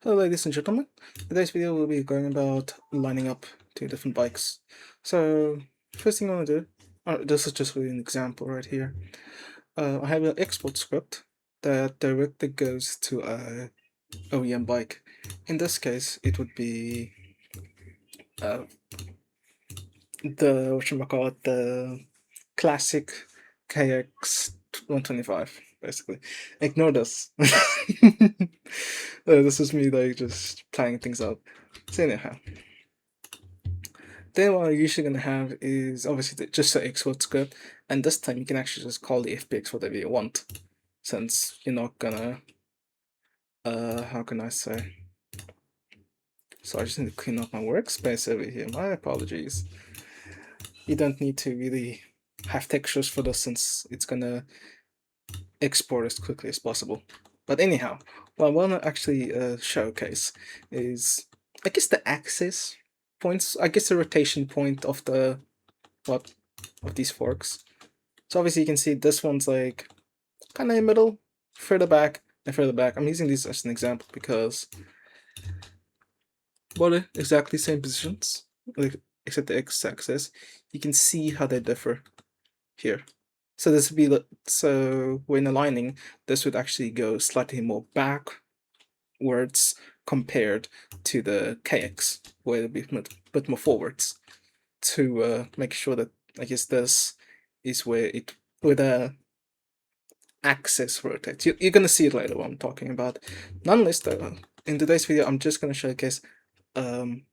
Hello ladies and gentlemen, today's video will be going about lining up two different bikes. So first thing I want to do, this is just really an example right here. I have an export script that directly goes to a OEM bike. In this case it would be uh, the classic KX 125 basically. Ignore this. This is me like just planning things out. So anyhow, then what I'm usually gonna have is obviously just the export script, and this time you can actually just call the FBX whatever you want, since you're not gonna how can I say? So I just need to clean up my workspace over here. My apologies. You don't need to really have textures for this since it's gonna export as quickly as possible. But anyhow, what I want to actually showcase is, I guess, the axis points. I guess the rotation point of the of these forks. So obviously you can see this one's like kind of in the middle, further back and further back. I'm using these as an example because both exactly same positions, like except the x-axis. You can see how they differ here. So this would be so when aligning, this would actually go slightly more backwards compared to the KX, where it would be a bit more forwards to make sure that I guess this is where the axis rotates. You're gonna see it later what I'm talking about. Nonetheless, though, in today's video, I'm just gonna showcase um,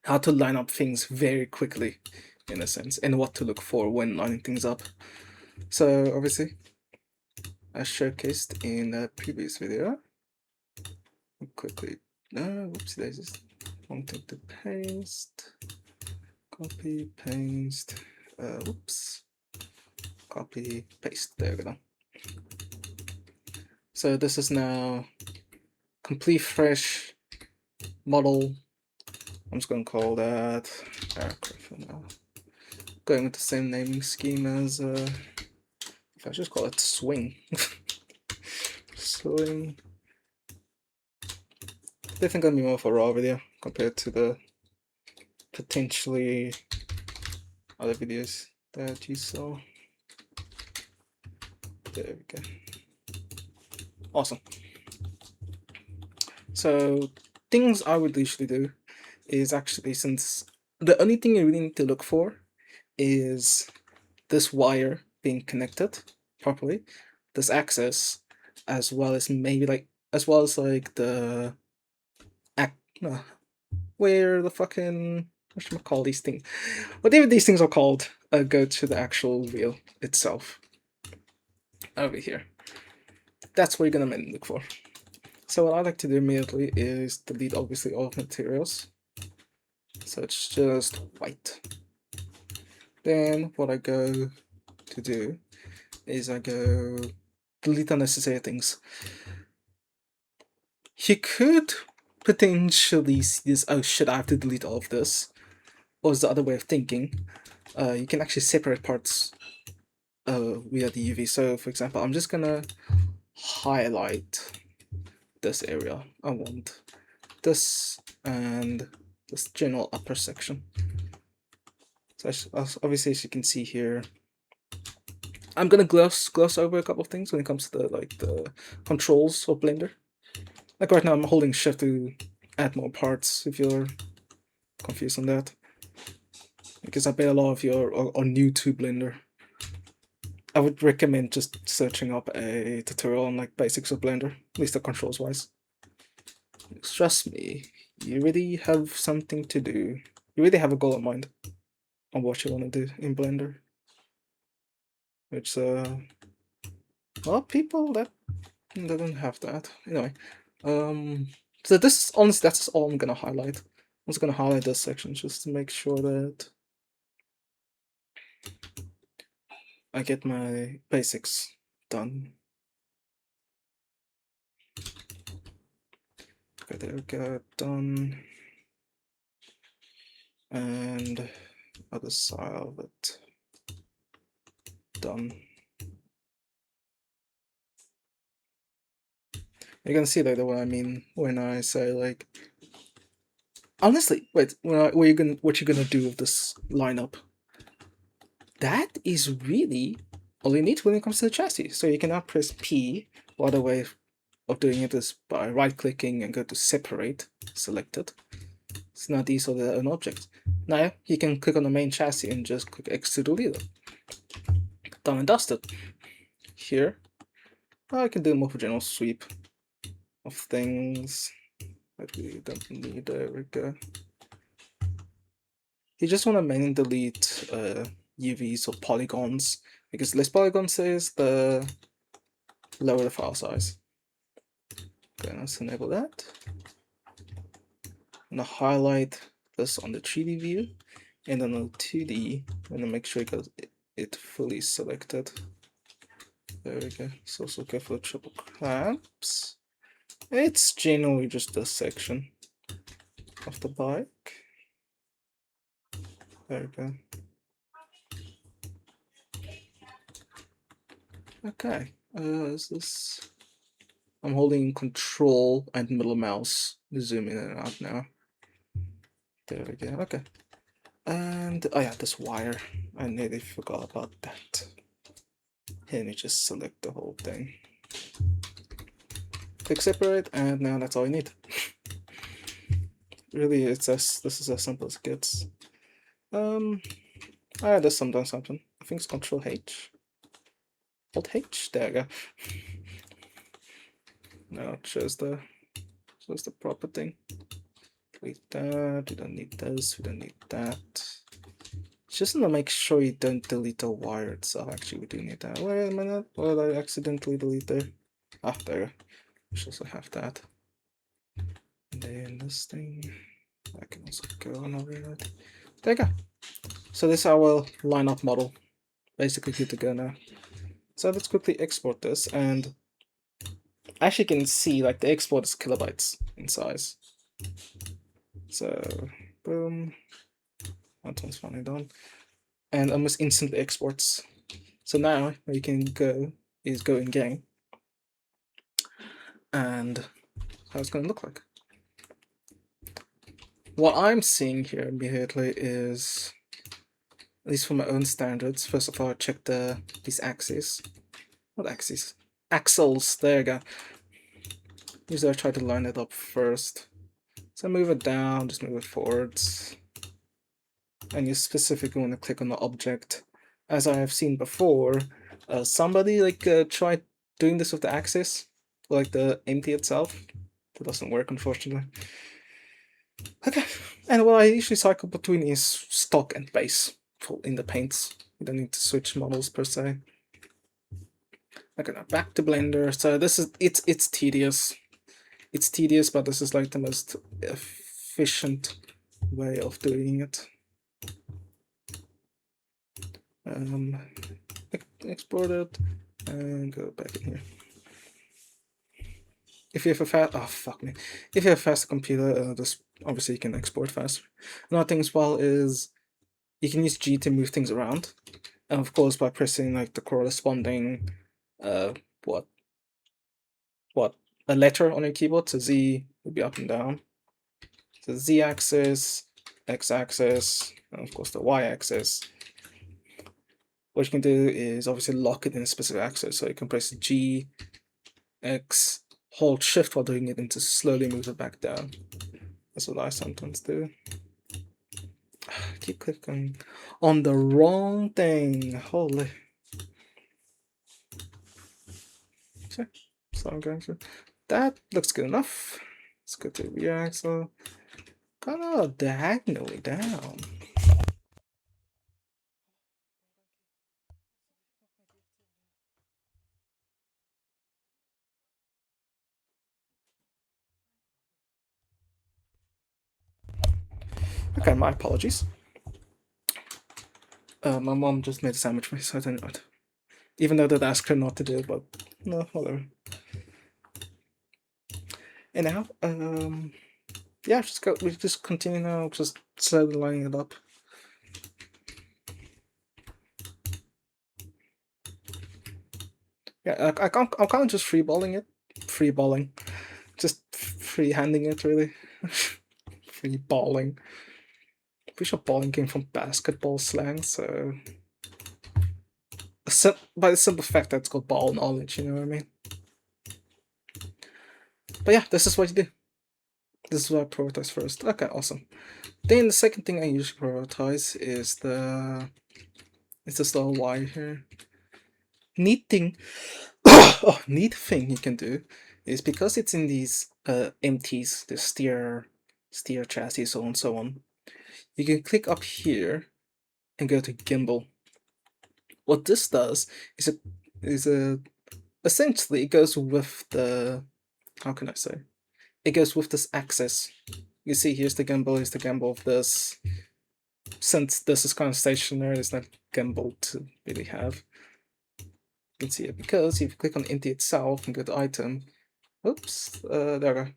how to line up things very quickly, in a sense, and what to look for when lining things up. So obviously, as showcased in the previous video, quickly, whoopsie daisies, wanting to paste, copy, paste, whoops, copy, paste, there we go. So this is now complete fresh model. I'm just going to call that aircraft for now. Going with the same naming scheme as, if I just call it swing. Swing. Definitely going to be more of a raw video compared to the potentially other videos that you saw. There we go. Awesome. So things I would usually do is actually, since the only thing you really need to look for is this wire being connected properly, this axis, as well as maybe like the where the fucking call these things, whatever these things are called, go to the actual wheel itself over here. That's what you're gonna mainly look for. So what I like to do immediately is delete obviously all materials, so it's just white. Then what I go to do is I go delete unnecessary things. You could potentially see this, oh shit, I have to delete all of this, or is the other way of thinking. You can actually separate parts via the UV. So for example, I'm just gonna highlight this area. I want this and this general upper section. So obviously, as you can see here, I'm gonna gloss over a couple of things when it comes to the controls of Blender. Like right now, I'm holding Shift to add more parts. If you're confused on that, because I bet a lot of you are new to Blender. I would recommend just searching up a tutorial on like basics of Blender, at least the controls wise. Trust me, you really have something to do. You really have a goal in mind on what you want to do in Blender. Which well, people that don't have that. Anyway, so this honestly, that's all I'm gonna highlight. I'm just gonna highlight this section just to make sure that I get my basics done. Okay, there we go, done. And other side of it, done. You can see like what I mean when I say like. Honestly, wait. What you gonna do with this lineup? That is really all you need when it comes to the chassis. So you can now press P. Well, the way of doing it is by right-clicking and go to Separate, select it. So now these are their own objects. Now you can click on the main chassis and just click X to delete it. Done and dusted. Here, I can do more of a general sweep of things that we don't need. There we go. You just want to manually delete UVs or polygons, because less polygons is the lower the file size. Okay, let's enable that. I'm gonna highlight this on the 3D view, and then on the 2D, I'm gonna make sure you got it fully selected. There we go. So also go for triple clamps. It's generally just this section of the bike. There we go. Okay, is this? I'm holding Control and middle mouse to zoom in and out now. There we go. Okay, and oh yeah, this wire. I nearly forgot about that. Let me just select the whole thing. Click separate, and now that's all you need. Really, this is as simple as it gets. There's sometimes something. I think it's Control H. Alt H. There we go. Now it shows the proper thing. Delete that. We don't need this. We don't need that. Just want to make sure you don't delete the wire itself. Actually, we do need that. Wait a minute. What did I accidentally delete there? Ah, there we go. We should also have that. And then this thing. I can also go on over it. There you go. So this is our lineup model. Basically good to go now. So let's quickly export this, and as you can see, like the export is kilobytes in size. So boom. That one's finally done. And almost instantly exports. So now what you can go is go in game. And how it's gonna look like. What I'm seeing here immediately is, at least for my own standards, first of all I check these axes. What axes? Axles, there you go. Usually I try to line it up first. So move it down, just move it forwards. And you specifically want to click on the object. As I have seen before, somebody tried doing this with the axis, like the empty itself. That doesn't work, unfortunately. Okay, and what I usually cycle between is stock and base in the paints. You don't need to switch models per se. Okay, now back to Blender. So this is it's tedious. It's tedious, but this is like the most efficient way of doing it. Export it and go back in here. If you have a if you have a faster computer, this obviously you can export faster. Another thing as well is you can use G to move things around, and of course by pressing like the corresponding a letter on your keyboard. So Z will be up and down. So Z-axis, X-axis, and of course the Y-axis. What you can do is obviously lock it in a specific axis. So you can press G, X, hold Shift while doing it, and to slowly move it back down. That's what I sometimes do. Keep clicking on the wrong thing. Holy. Okay, so I'm going to. That looks good enough. Let's go to rear axle. Kind of diagonally down. Okay, my apologies. My mom just made a sandwich for me, so I don't know it. Even though I'd asked her not to do it, but no, whatever. And now, yeah, we just continue now, just slowly lining it up. Yeah, I'm kind of just freeballing it. Freeballing. freehanding it really. Free balling. Pretty sure balling came from basketball slang, so by the simple fact that it's called ball knowledge, you know what I mean? But yeah, this is what you do. This is what I prioritize first. Okay, awesome. Then the second thing I usually prioritize is it's this little Y here. Neat thing neat thing you can do is because it's in these empties, the steer chassis, so on and so on, you can click up here and go to gimbal. What this does is essentially it goes with the, how can I say? It goes with this axis. You see, here's the gimbal of this. Since this is kind of stationary, it's not gimbal to really have. You can see it because if you click on empty itself and go to item, oops, there we go.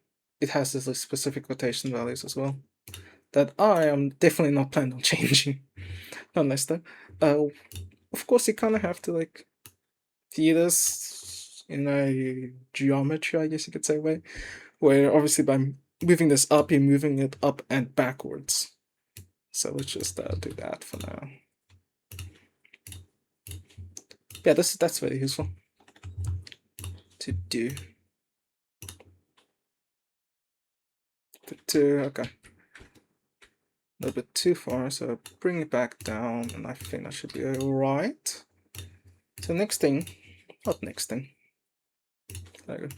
It has this specific rotation values as well that I am definitely not planning on changing. Not nice though. Of course, you kind of have to like view this in a geometry, I guess you could say, way, where obviously by moving this up, you're moving it up and backwards. So let's just do that for now. Yeah, that's very useful to do. Okay. A little bit too far, so bring it back down, and I think that should be alright. So next thing, not next thing. There we go.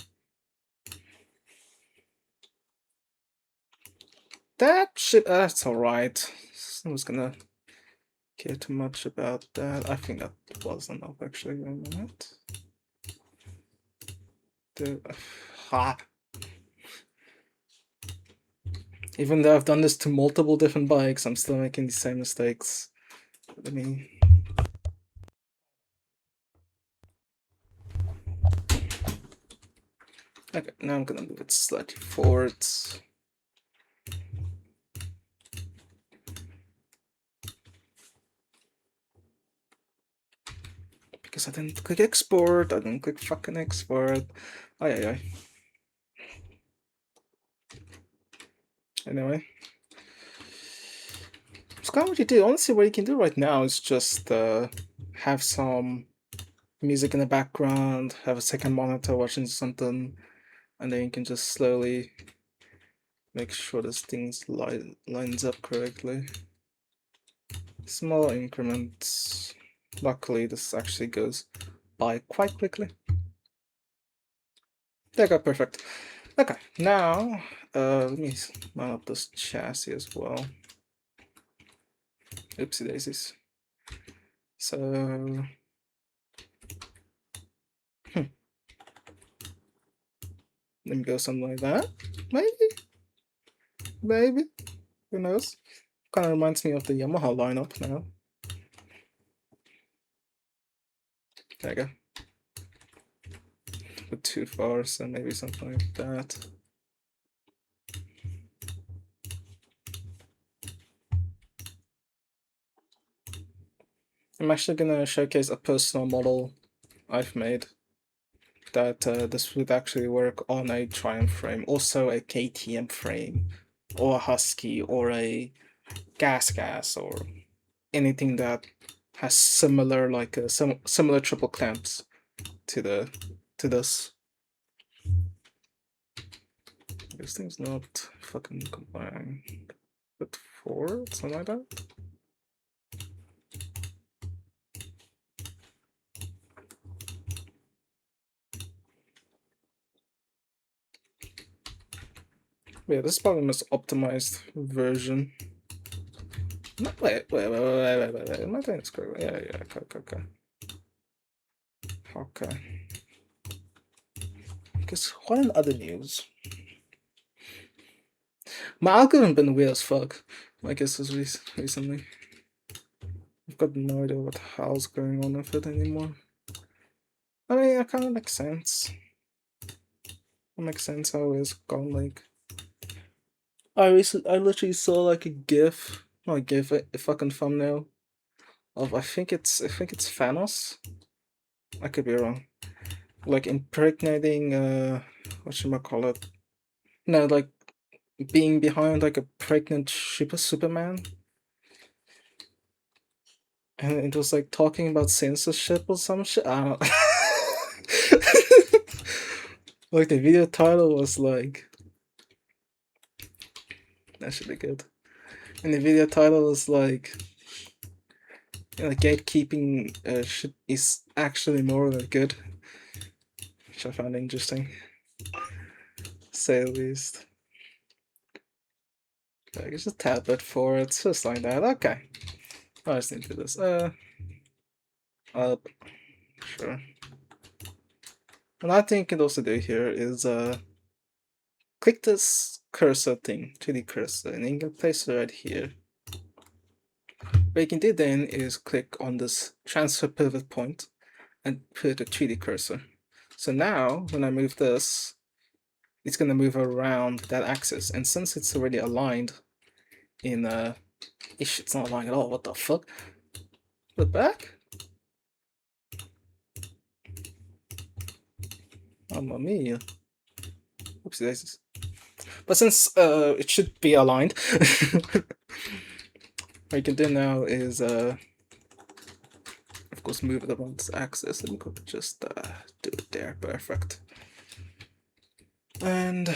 That's alright. I was gonna care too much about that. I think that was enough actually. Wait a minute. Even though I've done this to multiple different bikes, I'm still making the same mistakes. Let me. Okay, now I'm gonna move it slightly forwards. Because I didn't click export, I didn't click fucking export. Ay. Anyway. It's kind of what you do. Honestly, what you can do right now is just have some music in the background, have a second monitor watching something, and then you can just slowly make sure this thing lines up correctly. Small increments. Luckily, this actually goes by quite quickly. There you go, perfect. Okay, now let me line up this chassis as well. Oopsie daisies. So, let me go something like that. Maybe. Who knows? Kind of reminds me of the Yamaha lineup now. There you go. But too far, so maybe something like that. I'm actually gonna showcase a personal model I've made that this would actually work on a Triumph frame, also a KTM frame, or a Husky, or a Gas, or anything that has similar similar triple clamps to this. This thing's not fucking combining. But 4, something like that. Yeah, this is probably the most optimized version. No, wait. Am I doing this correctly? Yeah, okay. Because what in other news? My algorithm been weird as fuck, I guess, this recently. I've got no idea what the hell's going on with it anymore. I mean, it kind of makes sense. It makes sense how it's gone, like... I literally saw like a GIF, not a GIF, a fucking thumbnail of I think it's Thanos. I could be wrong. Like impregnating whatchamacallit. No, like being behind like a pregnant Superman, and it was like talking about censorship or some shit. I don't. Like the video title was like that should be good, and the video title was like, you know, gatekeeping shit is actually more than good, which I found interesting, to say the least. Like, it's just a tad bit forward, it's just like that. Okay, I just need to do this. Up, sure. Another thing you can also do here is click this cursor thing, 3D cursor, and then you can place it right here. What you can do then is click on this transfer pivot point and put a 3D cursor. So now, when I move this, it's going to move around that axis. And since it's already aligned in ish, it's not aligned at all. What the fuck? Put it back? Mamma mia. Oopsie daisies. But since it should be aligned, what you can do now is of course move it along this axis, and we could just do it there. Perfect. And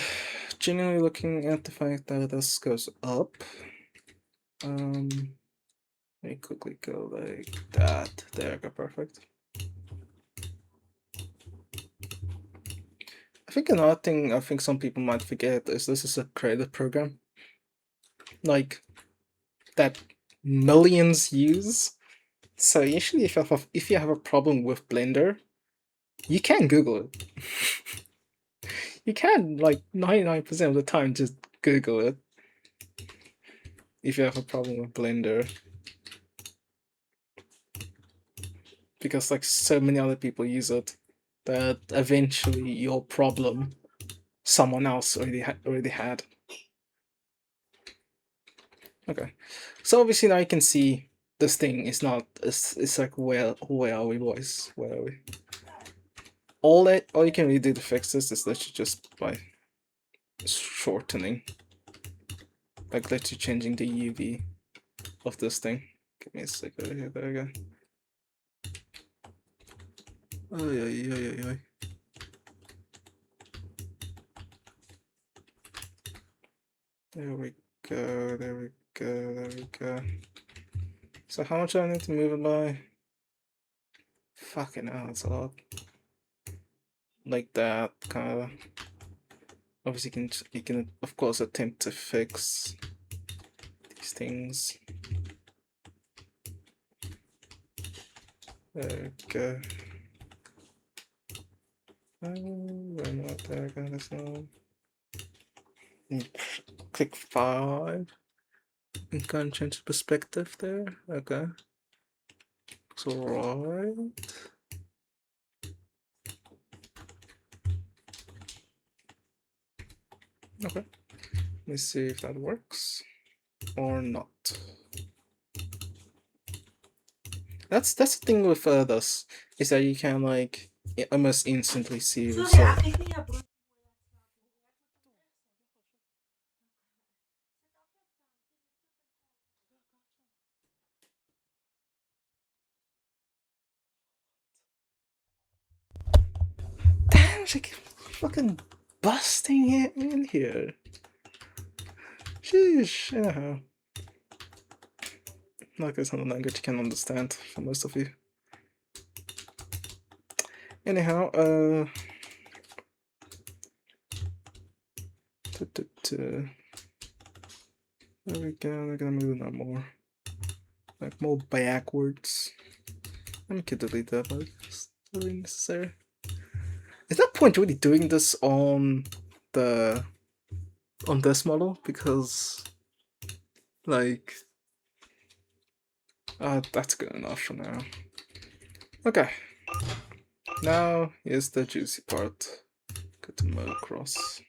generally looking at the fact that this goes up, let me quickly go like that. There, go perfect. I think another thing I think some people might forget is this is a creative program, like that millions use. So usually, if you have a problem with Blender, you can Google it. You can, like 99% of the time, just Google it if you have a problem with Blender, because like so many other people use it that eventually your problem someone else already had. Okay, so obviously now you can see this thing is not. It's like where are we, boys? Where are we? All you can really do to fix this is literally just by shortening, like literally changing the UV of this thing. Give me a sec over here. There we go. Oh yeah. There we go. There we go. There we go. So how much do I need to move it by? Fucking hell, it's a lot. Like that, kind of. Obviously, you can of course attempt to fix these things. There we go. We're not there, guys. No. Click 5. You can change the perspective there. Okay. It's alright. Okay. Let me see if that works or not. That's the thing with this, is that you can like almost instantly see the result. Damn, she keep fucking busting it in here. Sheesh, anyhow. Like it's not a language you can understand for most of you. Anyhow, there we go, we're gonna move that more. Like more backwards. I could delete that, but it's really necessary. Is that point really doing this on this model? Because like that's good enough for now. Okay. Now is the juicy part. Go to motocross.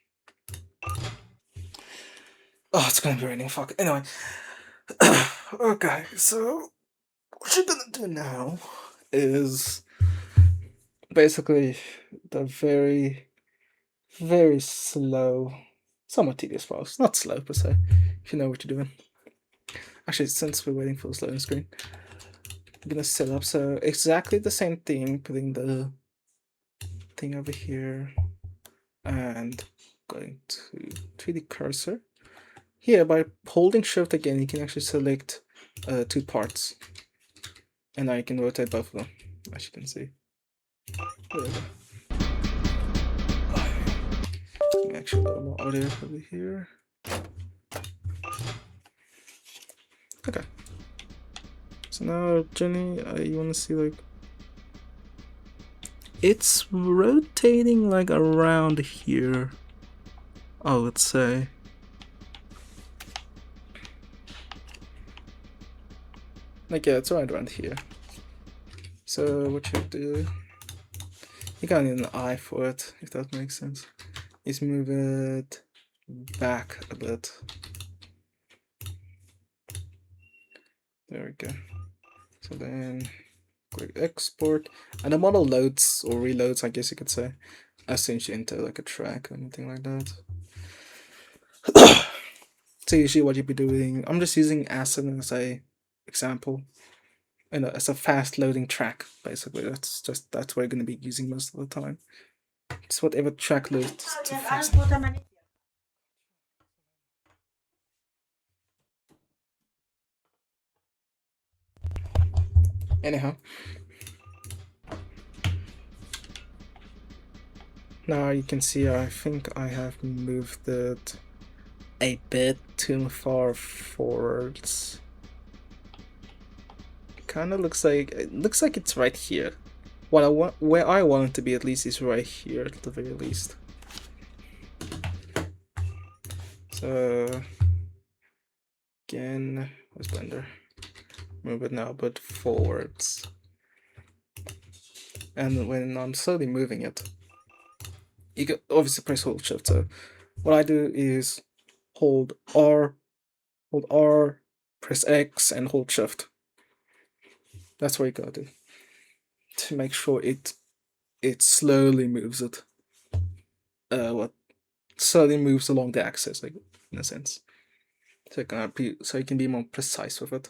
Oh, it's gonna be raining. Fuck. Anyway. Okay, so what you're gonna do now is basically the very, very slow somewhat tedious process. Not slow per se, if you know what you're doing. Actually, since we're waiting for the loading screen, I'm gonna set up so exactly the same thing, putting the thing over here and going to 3D cursor. Here, by holding shift again, you can actually select 2 parts. And now you can rotate both of them, as you can see. Actually, a little more audio over here. Okay. So now, Jenny, you want to see like it's rotating like around here, I would say. Like, yeah, it's right around here. So what you do, you kind of need an eye for it, if that makes sense, is move it back a bit. There we go. So then click export, and the model loads or reloads, I guess you could say, as soon as you enter like a track or anything like that. So usually what you'd be doing, I'm just using Asset as a example, and as a fast loading track. Basically, that's what we're going to be using most of the time. It's whatever track loads too fast. Anyhow, now you can see I think I have moved it a bit too far forwards. Kind of looks like it's right here. What I want, where I want it to be at least, is right here at the very least. So again, where's Blender? Move it now, but forwards. And when I'm slowly moving it, you can obviously press hold shift. So what I do is hold R, press X, and hold shift. That's what you gotta do to make sure it slowly moves it. Slowly moves along the axis, like, in a sense. So you can be more precise with it.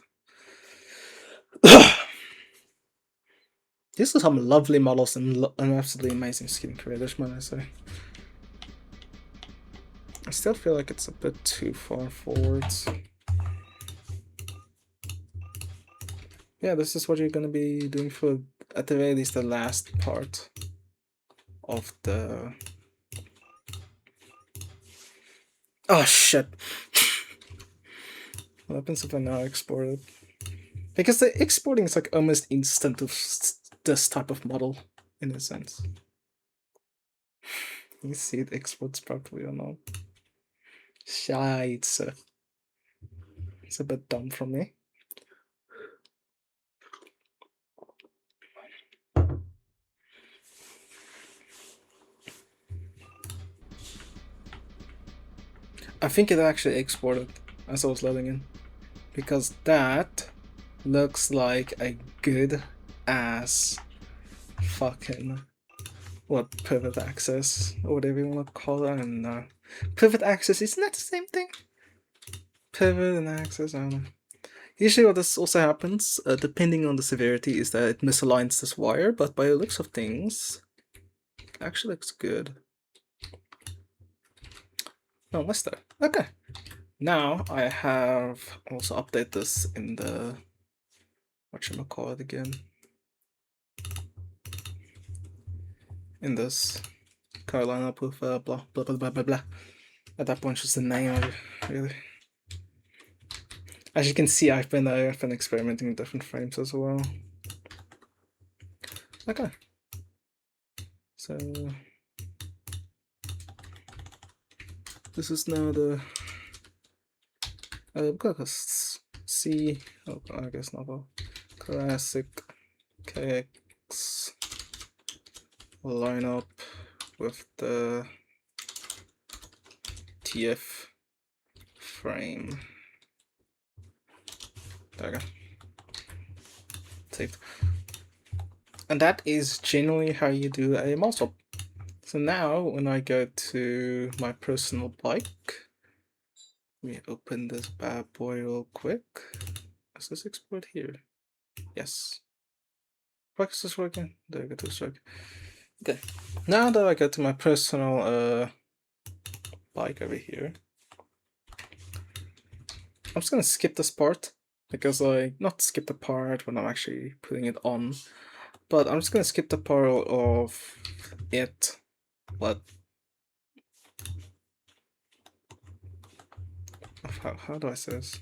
These are some lovely models and absolutely amazing skin creators, might I say. I still feel like it's a bit too far forwards. Yeah, this is what you're gonna be doing for, at the very least, the last part of the... Oh shit! What happens if I now export it? Because the exporting is like almost instant of this type of model, in a sense. You see it exports properly or not? Shite. It's a bit dumb from me. I think it actually exported as I was loading in, because that looks like a good ass fucking pivot axis or whatever you want to call it. I don't know. Pivot axis, isn't that the same thing? Pivot and axis, I don't know. Usually what this also happens, depending on the severity, is that it misaligns this wire, but by the looks of things, it actually looks good. No, must there? Okay. Now I have also updated this in the, whatchamacallit again? In this color lineup with blah blah blah blah blah blah. At that point, just the name of it, really. As you can see, I've been experimenting with different frames as well. Okay. So this is now the C. Oh, I guess not. Classic KX lineup with the TF frame. There we go. Saved. And that is generally how you do a model swap. So now when I go to my personal bike, me open this bad boy real quick. Is this export here? Yes. Why is this working? There I go to strike. Okay. Now that I go to my personal bike over here, I'm just gonna skip this part because not skip the part when I'm actually putting it on, but I'm just gonna skip the part of it, but how do I say this?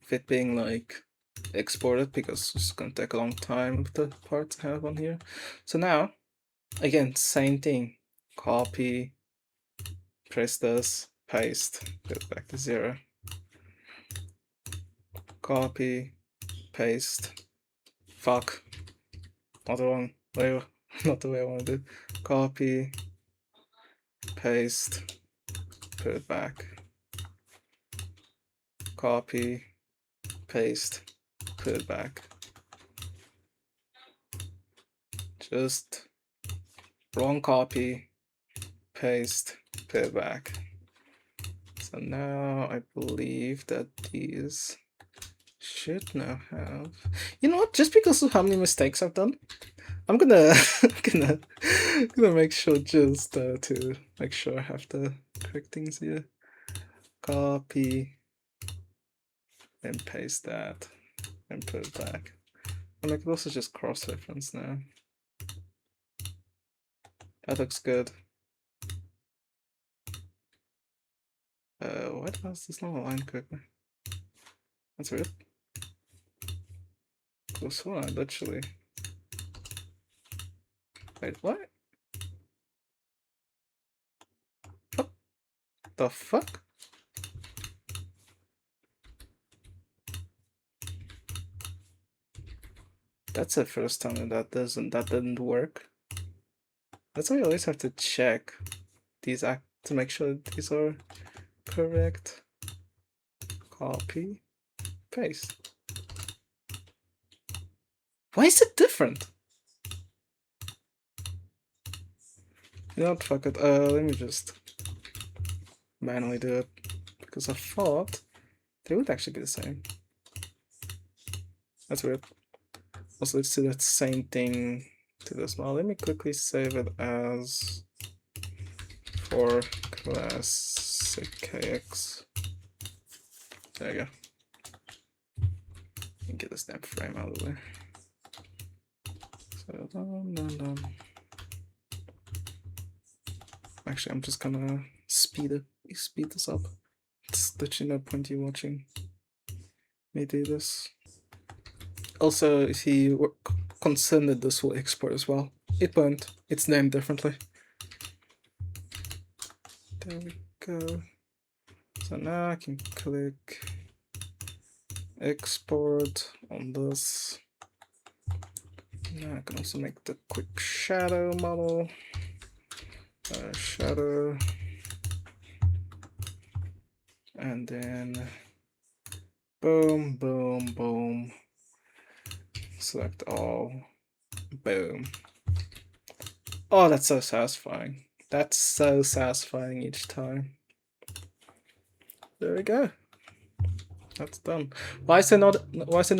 Of it being like exported, because it's gonna take a long time with the parts I have on here. So now, again, same thing. Copy, press this, paste, put it back to 0. Copy, paste. Fuck. Not the wrong way, not the way I want to do it. Copy, paste, put it back. Copy, paste, put it back. Just wrong copy, paste, put it back. So now I believe that these should now have. You know what? Just because of how many mistakes I've done, I'm gonna gonna make sure just to make sure I have the correct things here. Copy and paste that and put it back. And I can also just cross-reference now. That looks good. Why does this not align correctly? That's weird. Close one, literally. Wait, what? What the fuck? That's the first time that didn't work. That's why I always have to check these to make sure these are correct. Copy, paste. Why is it different? You know what, fuck it. Let me just manually do it, because I thought they would actually be the same. That's weird. Also, let's do that same thing to this one. Let me quickly save it as for classic KX. There you go. And get the snap frame out of the way. So done. Actually, I'm just gonna speed this up. It's literally no point you watching me do this. Also, if you were concerned that this will export as well, it won't. It's named differently. There we go. So now I can click export on this. Now I can also make the quick shadow model. Shadow. And then boom, boom, boom. Select all. Boom. Oh, that's so satisfying. That's so satisfying each time. There we go. That's done. Why is there no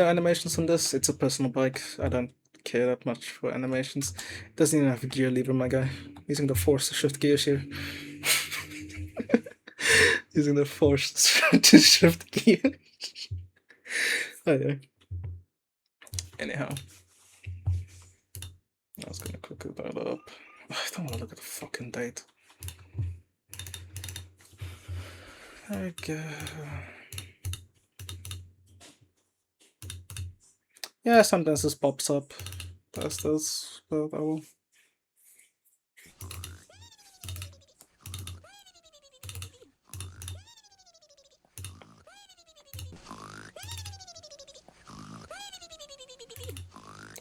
animations on this? It's a personal bike. I don't care that much for animations. It doesn't even have a gear lever, my guy. Using the force to shift gears here. Using the force to shift gears. Oh yeah. Anyhow. I was gonna quickly that up. I don't want to look at the fucking date. There we go. Yeah, sometimes this pops up. That's this, but I will.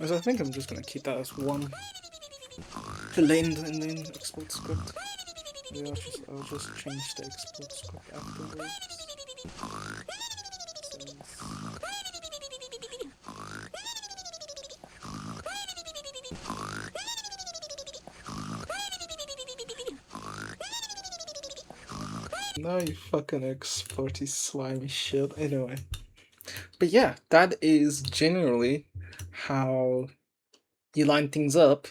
So I think I'm just gonna keep that as one lane export script. Maybe I'll just change the export script afterwards. No, you fucking exporty slimy shit. Anyway. But yeah, that is generally how you line things up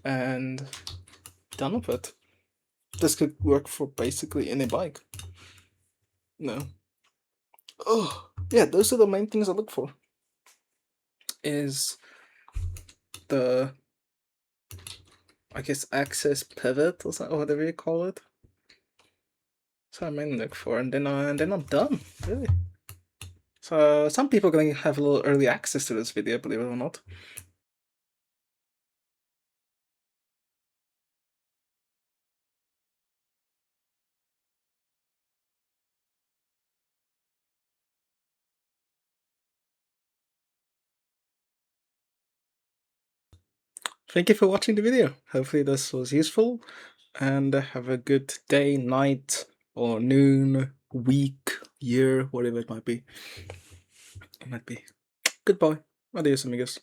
and done with it. This could work for basically any bike. No. Oh, yeah, those are the main things I look for. Is the, I guess, axis pivot or something, or whatever you call it. That's what I mainly look for, and then I'm done, really. So some people are going to have a little early access to this video, believe it or not. Thank you for watching the video. Hopefully this was useful, and have a good day, night, or noon, week, year, whatever it might be. Goodbye. Adios, amigos.